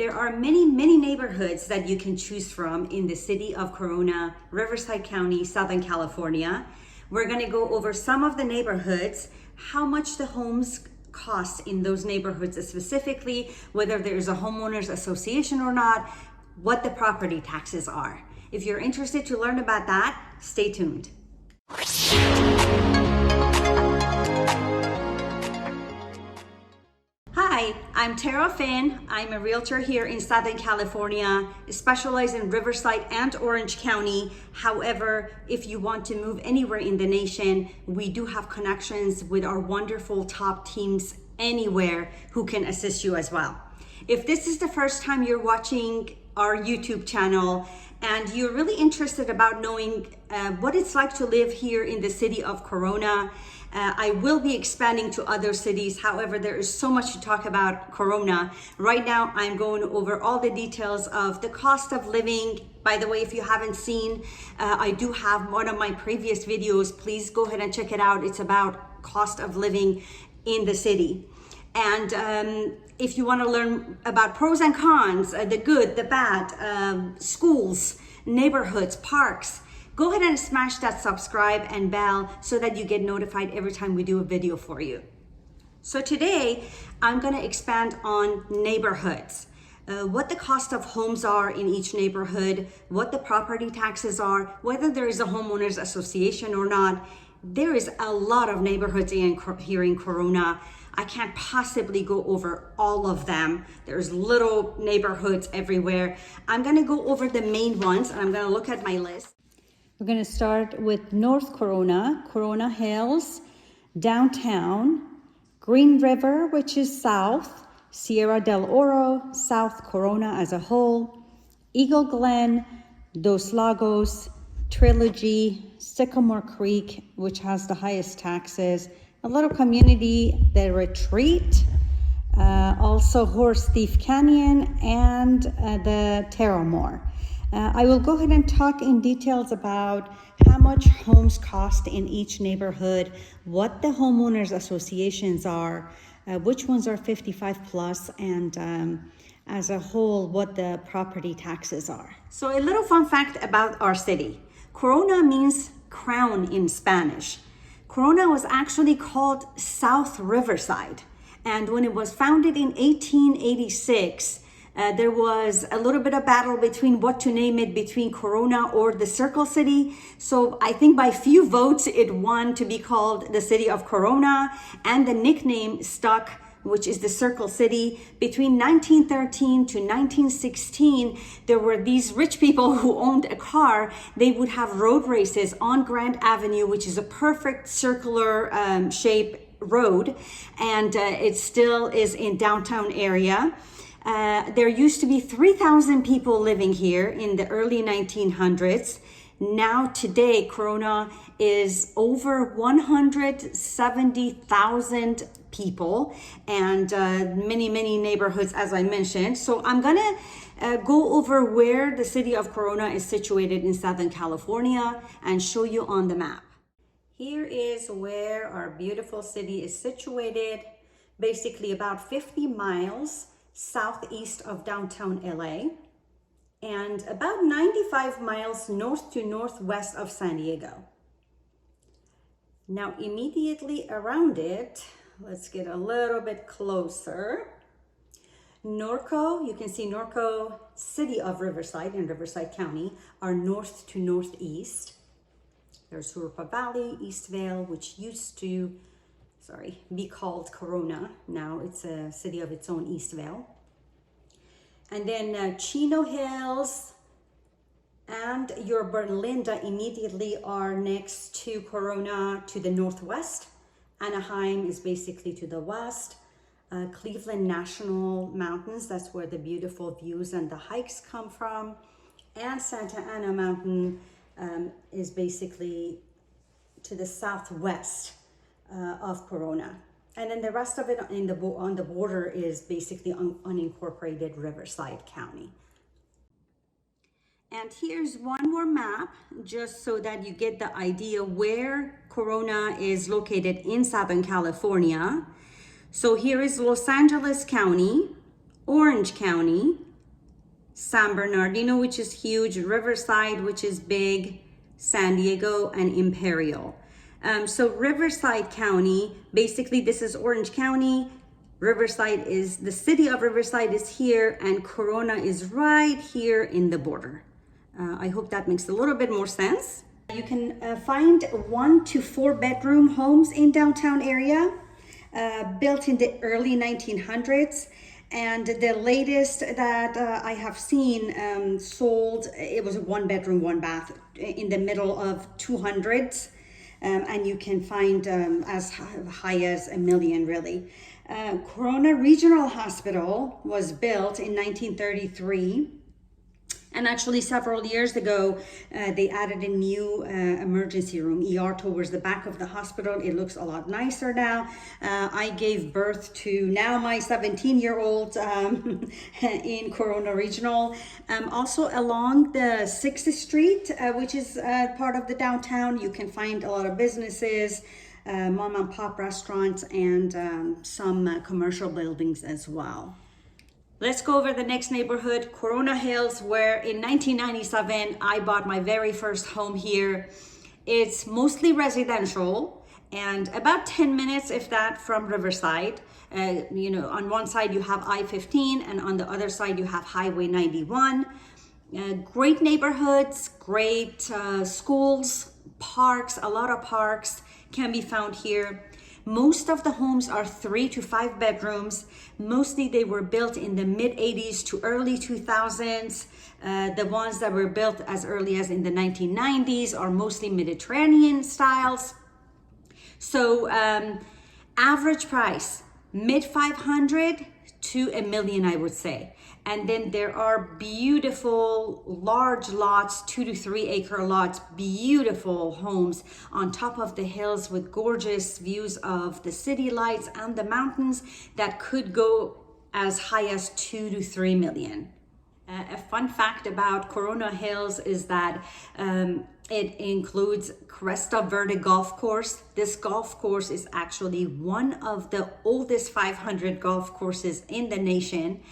There are many neighborhoods that you can choose from in the city of Corona, Riverside County, Southern California. We're going to go over some of the neighborhoods, how much the homes cost in those neighborhoods specifically, whether there's a homeowners association or not, what the property taxes are. If you're interested to learn about that, stay tuned. Hi, I'm Tara Finn. I'm a realtor here in Southern California, specialize in Riverside and Orange County. However, if you want to move anywhere in the nation, we do have connections with our wonderful top teams anywhere who can assist you as well. If this is the first time you're watching our YouTube channel and you're really interested about knowing what it's like to live here in the city of Corona, I will be expanding to other cities. However, there is so much to talk about Corona. Right now, I'm going over all the details of the cost of living. By the way, if you haven't seen, I do have one of my previous videos. Please go ahead and check it out. It's about cost of living in the city. And if you want to learn about pros and cons, the good, the bad, schools, neighborhoods, parks, go ahead and smash that subscribe and bell so that you get notified every time we do a video for you. So today, I'm going to expand on neighborhoods, what the cost of homes are in each neighborhood, what the property taxes are, whether there is a homeowners association or not. There is a lot of neighborhoods here in Corona. I can't possibly go over all of them. There's little neighborhoods everywhere. I'm going to go over the main ones, and I'm going to look at my list. We're going to start with North Corona, Corona Hills, downtown, Green River, which is south, Sierra del Oro, South Corona as a whole, Eagle Glen, Dos Lagos, Trilogy, Sycamore Creek, which has the highest taxes, a little community, The Retreat, also Horse Thief Canyon, and the Terramore. I will go ahead and talk in details about how much homes cost in each neighborhood, what the homeowners associations are, which ones are 55 plus, and as a whole, what the property taxes are. So a little fun fact about our city. Corona means crown in Spanish. Corona was actually called South Riverside. And when it was founded in 1886, there was a little bit of battle between what to name it, between Corona or the Circle City. So I think by few votes, it won to be called the city of Corona, and the nickname stuck, which is the Circle City. Between 1913 to 1916, there were these rich people who owned a car. They would have road races on Grand Avenue, which is a perfect circular shape road, and it still is in downtown area. There used to be 3,000 people living here in the early 1900s. Now today, Corona is over 170,000 people, and many neighborhoods, as I mentioned. So I'm gonna go over where the city of Corona is situated in Southern California and show you on the map. Here is where our beautiful city is situated, basically about 50 miles southeast of downtown LA and about 95 miles north to northwest of San Diego. Now immediately around it, let's get a little bit closer. Norco, you can see Norco, city of Riverside in Riverside County, are north to northeast. There's Jurupa Valley, Eastvale, which used to be called Corona. Now it's a city of its own, Eastvale. And then Chino Hills and Yorba Linda immediately are next to Corona to the northwest. Anaheim is basically to the west. Cleveland National Mountains, that's where the beautiful views and the hikes come from. And Santa Ana Mountain is basically to the southwest of Corona. And then the rest of it on the border is basically unincorporated Riverside County. And here's one more map, just so that you get the idea where Corona is located in Southern California. So here is Los Angeles County, Orange County, San Bernardino, which is huge, Riverside, which is big, San Diego, and Imperial. So Riverside County, basically this is Orange County. Riverside is, the city of Riverside is here, and Corona is right here in the border. I hope that makes a little bit more sense. You can find 1 to 4 bedroom homes in downtown area, built in the early 1900s. And the latest that I have seen sold, it was a 1 bedroom, 1 bath in the middle of 200s. And you can find as high as $1 million, really. Corona Regional Hospital was built in 1933. And actually several years ago, they added a new emergency room, ER, towards the back of the hospital. It looks a lot nicer now. I gave birth to now my 17-year-old in Corona Regional. Also along the 6th Street, which is part of the downtown, you can find a lot of businesses, mom and pop restaurants, and some commercial buildings as well. Let's go over the next neighborhood, Corona Hills, where in 1997, I bought my very first home here. It's mostly residential and about 10 minutes, if that, from Riverside. On one side you have I-15 and on the other side you have Highway 91. Great neighborhoods, great schools, parks, a lot of parks can be found here. Most of the homes are 3 to 5 bedrooms. Mostly they were built in the mid 80s to early 2000s. The ones that were built as early as in the 1990s are mostly Mediterranean styles. So average price, mid 500 to $1 million, I would say. And then there are beautiful large lots, 2 to 3 acre lots, beautiful homes on top of the hills with gorgeous views of the city lights and the mountains that could go as high as 2 to 3 million. A fun fact about Corona Hills is that it includes Cresta Verde Golf Course. This golf course is actually one of the oldest 500 golf courses in the nation.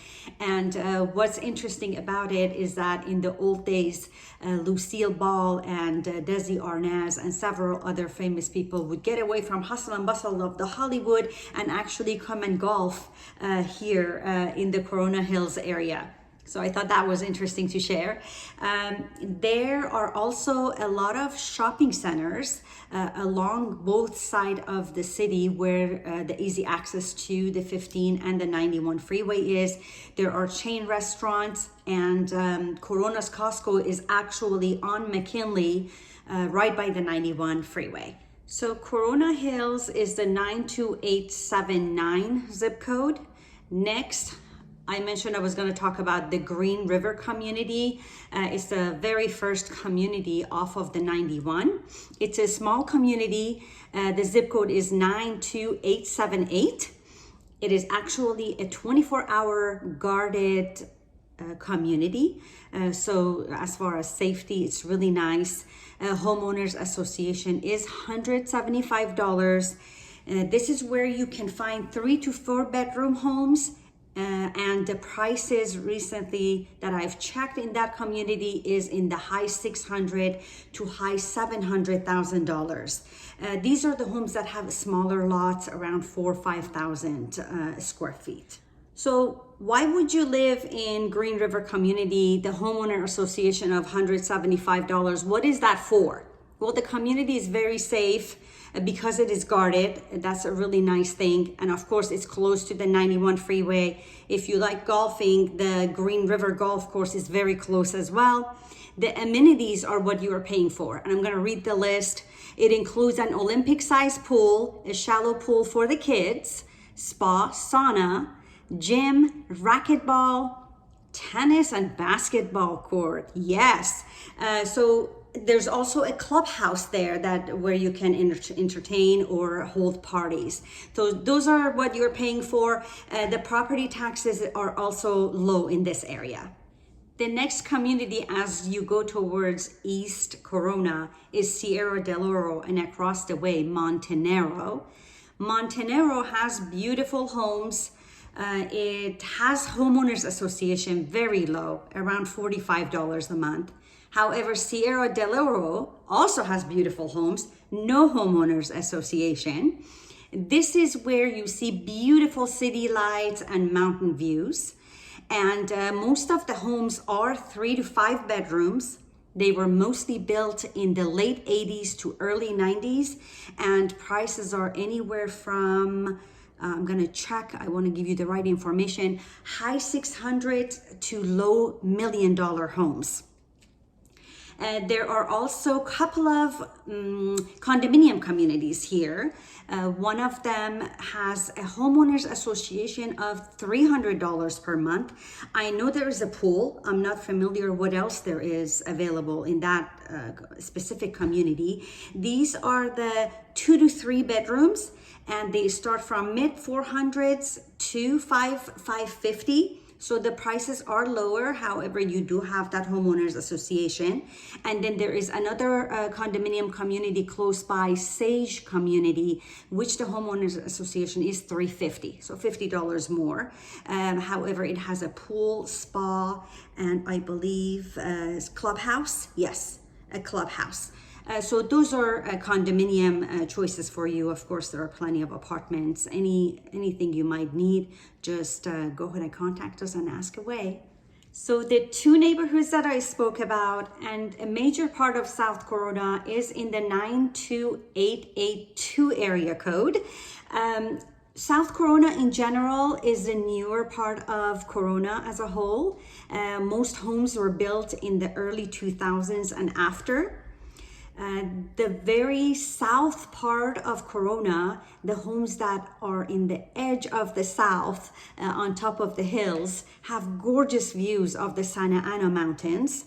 And what's interesting about it is that in the old days, Lucille Ball and Desi Arnaz and several other famous people would get away from hustle and bustle of the Hollywood and actually come and golf here in the Corona Hills area. So I thought that was interesting to share. There are also a lot of shopping centers along both sides of the city where the easy access to the 15 and the 91 freeway is. There are chain restaurants, and Corona's Costco is actually on McKinley, right by the 91 freeway. So Corona Hills is the 92879 zip code. Next, I mentioned I was going to talk about the Green River community. It's the very first community off of the 91. It's a small community. The zip code is 92878. It is actually a 24-hour guarded community. So as far as safety, it's really nice. Homeowners Association is $175. This is where you can find 3 to 4 bedroom homes. And the prices recently that I've checked in that community is in the high $600,000 to high $700,000. These are the homes that have smaller lots, around 4,000 or 5,000 square feet. So why would you live in Green River community, the homeowner association of $175? What is that for? Well, the community is very safe because it is guarded. That's a really nice thing. And of course, it's close to the 91 freeway. If you like golfing, the Green River Golf Course is very close as well. The amenities are what you are paying for. And I'm going to read the list. It includes an Olympic-sized pool, a shallow pool for the kids, spa, sauna, gym, racquetball, tennis, and basketball court. Yes. So there's also a clubhouse there where you can entertain or hold parties. So those are what you're paying for. The property taxes are also low in this area. The next community as you go towards East Corona is Sierra del Oro, and across the way, Montanero. Montanero has beautiful homes. It has homeowners association very low, around $45 a month. However, Sierra del Oro also has beautiful homes, no homeowners association. This is where you see beautiful city lights and mountain views. And most of the homes are 3 to 5 bedrooms. They were mostly built in the late 80s to early 90s, and prices are anywhere from, I'm gonna check, I wanna give you the right information, high 600 to low $1 million homes. There are also a couple of condominium communities here. One of them has a homeowners association of $300 per month. I know there is a pool. I'm not familiar what else there is available in that specific community. These are the 2 to 3 bedrooms, and they start from mid 400s to 550. So the prices are lower. However, you do have that homeowners association. And then there is another condominium community close by, Sage Community, which the homeowners association is $350, so $50 more. However, it has a pool, spa, and I believe clubhouse. Yes, a clubhouse. So those are condominium choices for you. Of course, there are plenty of apartments. Anything you might need, just go ahead and contact us and ask away. So the 2 neighborhoods that I spoke about, and a major part of South Corona is in the 92882 area code. South Corona in general is the newer part of Corona as a whole. Most homes were built in the early 2000s and after. The very south part of Corona, the homes that are in the edge of the south, on top of the hills, have gorgeous views of the Santa Ana Mountains.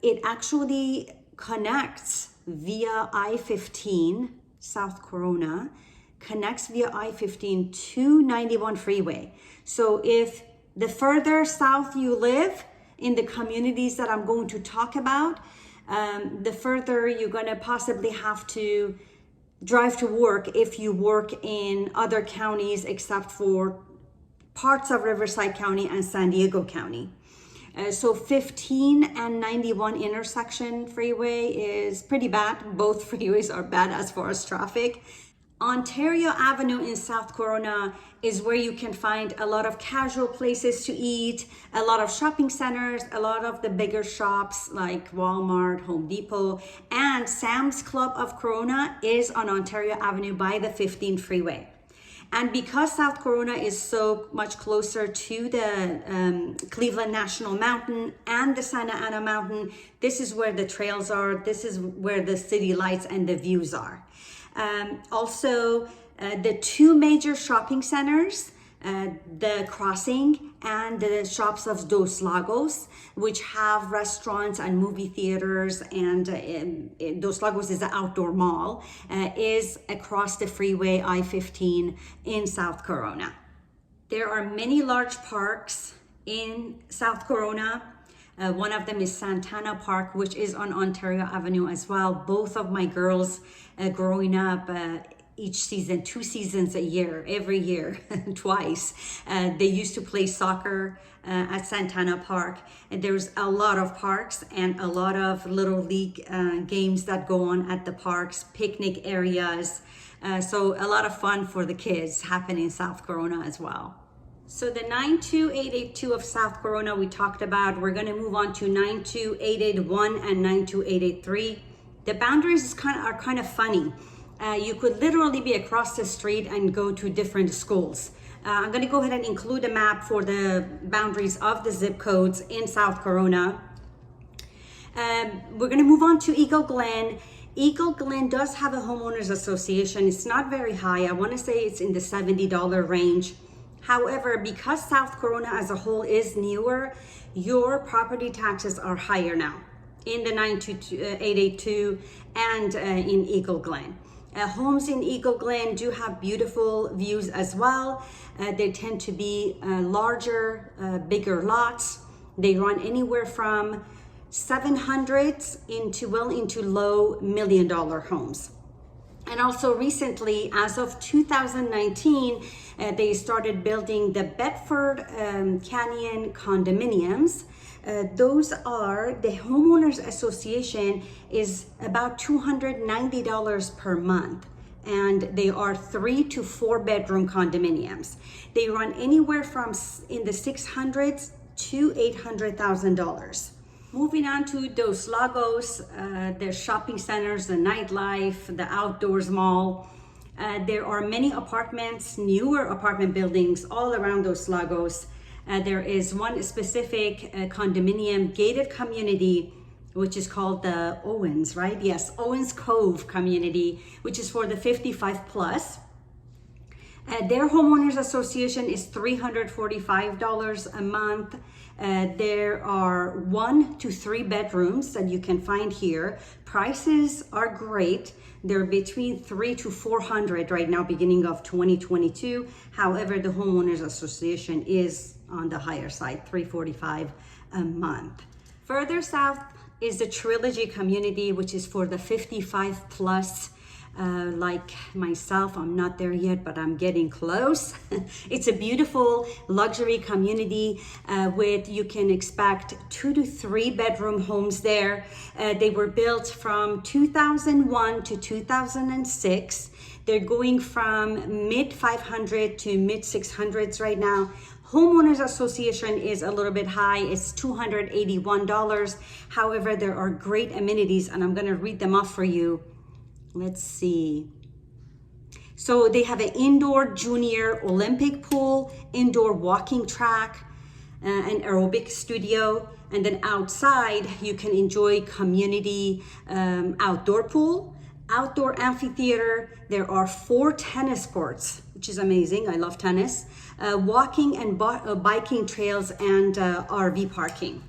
It actually connects via I-15, South Corona, connects via I-15 to 91 freeway. So if the further south you live in the communities that I'm going to talk about, the further you're going to possibly have to drive to work if you work in other counties except for parts of Riverside County and San Diego County. So 15 and 91 intersection freeway is pretty bad. Both freeways are bad as far as traffic. Ontario Avenue in South Corona is where you can find a lot of casual places to eat, a lot of shopping centers, a lot of the bigger shops like Walmart, Home Depot, and Sam's Club of Corona is on Ontario Avenue by the 15 freeway. And because South Corona is so much closer to the Cleveland National Mountain and the Santa Ana Mountain, this is where the trails are, this is where the city lights and the views are. Also, the 2 major shopping centers, the Crossing and the Shops of Dos Lagos, which have restaurants and movie theaters, and Dos Lagos is the outdoor mall, is across the freeway I-15 in South Corona. There are many large parks in South Corona. One of them is Santana Park, which is on Ontario Avenue as well. Both of my girls growing up, each season, 2 seasons a year, every year, twice. They used to play soccer at Santana Park. And there's a lot of parks and a lot of little league games that go on at the parks, picnic areas. So a lot of fun for the kids happen in South Corona as well. So the 92882 of South Corona we talked about. We're going to move on to 92881 and 92883. The boundaries are kind of funny. You could literally be across the street and go to different schools. I'm going to go ahead and include a map for the boundaries of the zip codes in South Corona. We're going to move on to Eagle Glen. Eagle Glen does have a homeowners association. It's not very high. I want to say it's in the $70 range. However, because South Corona as a whole is newer, your property taxes are higher now in the 92882 and in Eagle Glen. Homes in Eagle Glen do have beautiful views as well. They tend to be larger, bigger lots. They run anywhere from 700s into low $1 million homes. And also recently, as of 2019, they started building the Bedford Canyon condominiums. Those are, the homeowners association is about $290 per month. And they are 3 to 4 bedroom condominiums. They run anywhere from in the $600s to $800,000. Moving on to Dos Lagos, their shopping centers, the nightlife, the outdoors mall. There are many apartments, newer apartment buildings all around Dos Lagos. There is one specific condominium gated community, which is called the Owens, right? Yes, Owens Cove community, which is for the 55 plus. Their homeowners association is $345 a month. There are 1 to 3 bedrooms that you can find here. Prices are great. They're between $300 to $400 right now, beginning of 2022. However, the homeowners association is on the higher side, $345 a month. Further south is the Trilogy community, which is for the 55 plus. Like myself, I'm not there yet, but I'm getting close. It's a beautiful luxury community with, you can expect 2 to 3 bedroom homes there. They were built from 2001 to 2006. They're going from mid 500 to mid 600s right now. Homeowners association is a little bit high, it's $281. However, there are great amenities, and I'm gonna read them off for you. Let's see. So they have an indoor junior Olympic pool, indoor walking track, an aerobic studio, and then outside you can enjoy community outdoor pool, outdoor amphitheater. There are 4 tennis courts, which is amazing. I love tennis. Walking and biking trails and RV parking.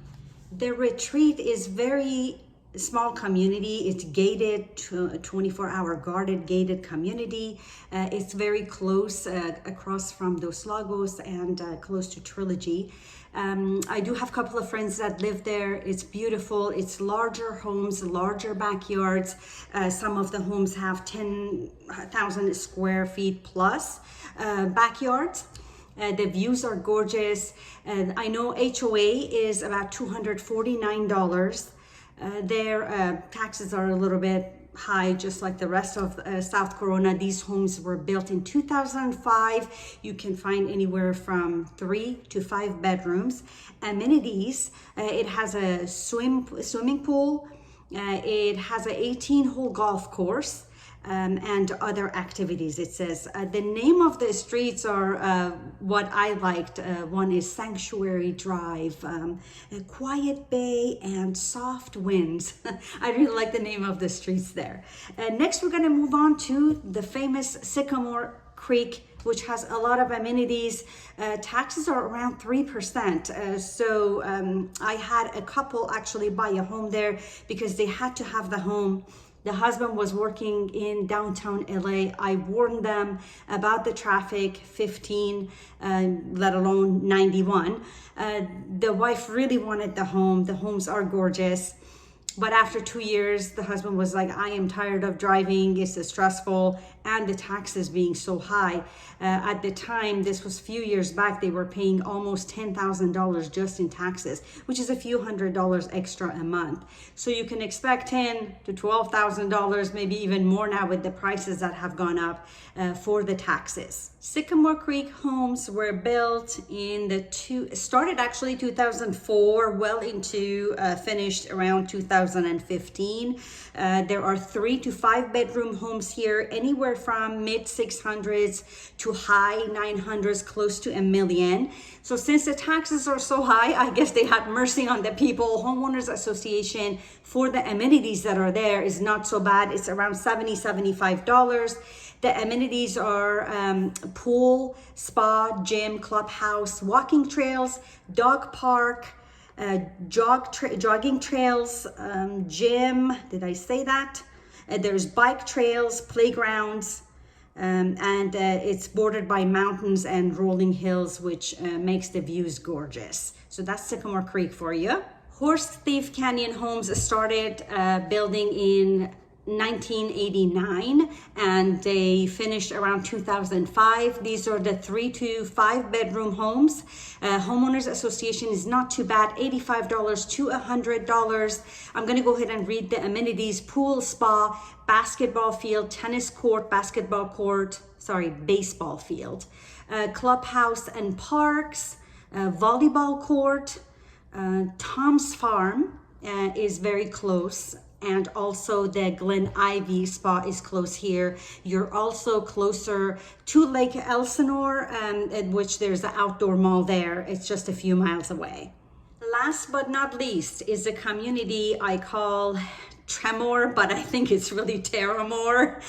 The retreat is very small community. It's gated, to a 24-hour guarded gated community. It's very close across from Dos Lagos and close to Trilogy. I do have a couple of friends that live there. It's beautiful. It's larger homes, larger backyards. Some of the homes have 10,000 square feet plus backyards. The views are gorgeous. I know HOA is about $249. Their taxes are a little bit high, just like the rest of South Corona. These homes were built in 2005. You can find anywhere from 3 to 5 bedrooms. Amenities, it has a swimming pool. It has an 18-hole golf course. And other activities. It says the name of the streets are what I liked. One is Sanctuary Drive, Quiet Bay, and Soft Winds. I really like the name of the streets there. Next, we're going to move on to the famous Sycamore Creek, which has a lot of amenities. Taxes are around 3%. So I had a couple actually buy a home there because they had to have the home. The husband was working in downtown LA. I warned them about the traffic, 15, let alone 91. The wife really wanted the home. The homes are gorgeous. But after 2 years, the husband was like, I am tired of driving. It's stressful, and the taxes being so high. At the time, this was a few years back, they were paying almost $10,000 just in taxes, which is a few $100s extra a month. So you can expect $10,000 to $12,000, maybe even more now with the prices that have gone up for the taxes. Sycamore Creek homes were built in started actually 2004, well into finished around 2015. There are 3 to 5 bedroom homes here, anywhere from mid 600s to high 900s, close to $1 million. So since the taxes are so high, I guess they had mercy on the people. Homeowners Association for the amenities that are there is not so bad. It's around $70, $75. The amenities are pool, spa, gym, clubhouse, walking trails, dog park, jogging trails, gym. Did I say that? There's bike trails, playgrounds, and it's bordered by mountains and rolling hills, which makes the views gorgeous. So that's Sycamore Creek for you. Horse Thief Canyon Homes started building in 1989 and they finished around 2005. These are the 3 to 5 bedroom homes. Homeowners Association is not too bad, $85 to $100. I'm gonna go ahead and read the amenities: pool, spa, basketball field, tennis court, baseball field, clubhouse and parks, volleyball court. Tom's Farm is very close, and also the Glen Ivy Spa is close here. You're also closer to Lake Elsinore, at which there's an outdoor mall there. It's just a few miles away. Last but not least is a community I call Tremor, but I think it's really Terramore.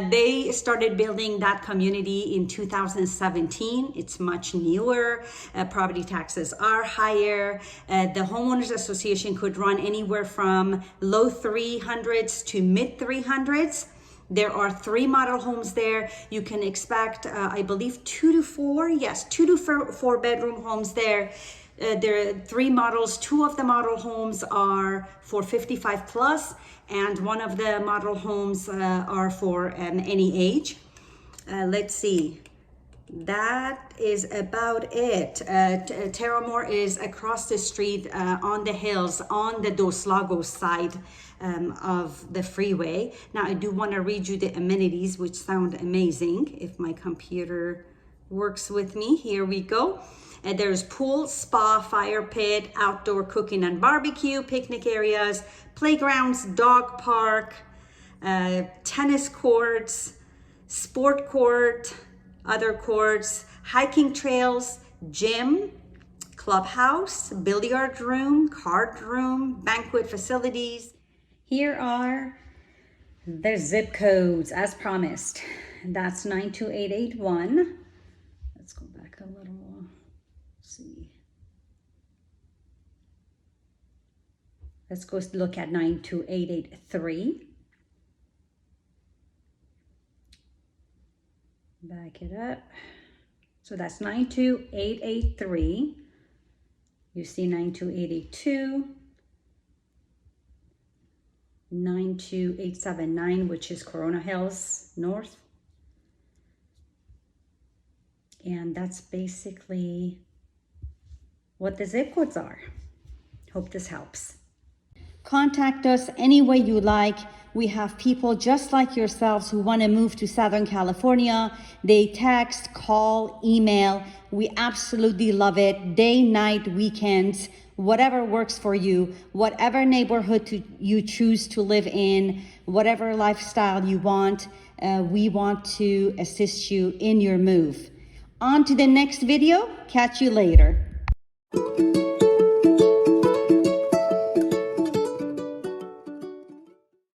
They started building that community in 2017. It's much newer. Property taxes are higher. The Homeowners Association could run anywhere from low 300s to mid 300s. There are 3 model homes there. You can expect, I believe, 2 to 4 bedroom homes there. There are 3 models. 2 of the model homes are for 55 plus, and 1 of the model homes are for any age. Let's see. That is about it. Terramore is across the street on the hills on the Dos Lagos side of the freeway. Now, I do want to read you the amenities, which sound amazing. If my computer works with me, here we go. There's pool, spa, fire pit, outdoor cooking and barbecue, picnic areas, playgrounds, dog park, tennis courts, sport court, other courts, hiking trails, gym, clubhouse, billiard room, card room, banquet facilities. Here are the zip codes as promised. That's 92881. Let's go back a little. See. Let's go look at 92883. Back it up. So that's 92883. You see 92882, 92879, which is Corona Hills North. And that's basically what the zip codes are. Hope this helps. Contact us any way you like. We have people just like yourselves who want to move to Southern California. They text, call, email. We absolutely love it. Day, night, weekends, whatever works for you, whatever neighborhood you choose to live in, whatever lifestyle you want, we want to assist you in your move. On to the next video. Catch you later.